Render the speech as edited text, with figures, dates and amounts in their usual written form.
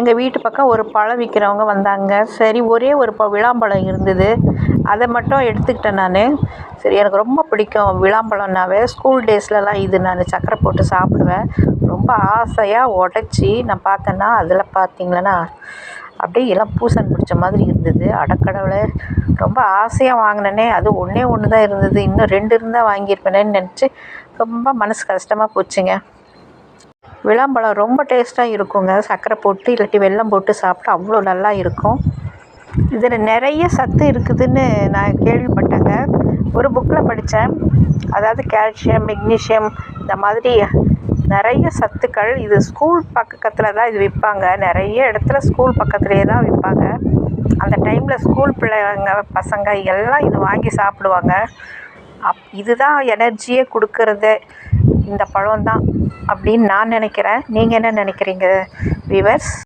எங்கள் வீட்டு பக்கம் ஒரு பழம் விற்கிறவங்க வந்தாங்க. சரி ஒரே ஒரு விளாம்பழம் இருந்தது. அதை மட்டும் எடுத்துக்கிட்டேன் நான். சரி எனக்கு ரொம்ப பிடிக்கும் விளாம்பழம்னாவே. ஸ்கூல் டேஸ்லலாம் இது நான் சர்க்கரை போட்டு சாப்பிடுவேன். ரொம்ப ஆசையாக உடச்சி நான் பார்த்தேன்னா அதில் பார்த்தீங்களன்னா அப்படியே எல்லாம் பூசணி பிடிச்ச மாதிரி இருந்தது. அடக்கடவுளே, ரொம்ப ஆசையாக வாங்கினேனே, அது ஒன்றே ஒன்று தான் இருந்தது. இன்னும் 2 இருந்தால் வாங்கியிருப்பேனேன்னு நினச்சி ரொம்ப மனசு கஷ்டமாக போச்சுங்க. விளாம்பழம் ரொம்ப டேஸ்ட்டாக இருக்குங்க. சர்க்கரை போட்டு இல்லாட்டி வெல்லம் போட்டு சாப்பிட்டா அவ்வளோ நல்லா இருக்கும். இதில் நிறைய சத்து இருக்குதுன்னு நான் கேள்விப்பட்டேங்க. ஒரு புக்கில் படித்தேன். அதாவது கால்சியம், மெக்னீஷியம் இந்த மாதிரி நிறைய சத்துக்கள். இது ஸ்கூல் பக்கத்தில் தான் இது விற்பாங்க. நிறைய இடத்துல ஸ்கூல் பக்கத்துலேயே தான் விற்பாங்க. அந்த டைமில் ஸ்கூல் பிள்ளைங்க பசங்க எல்லாம் இது வாங்கி சாப்பிடுவாங்க. இதுதான் எனர்ஜியே கொடுக்கறது இந்த பழம் தான் அப்படின்னு நான் நினைக்கிறேன். நீங்கள் என்ன நினைக்கிறீங்க வியூவர்ஸ்?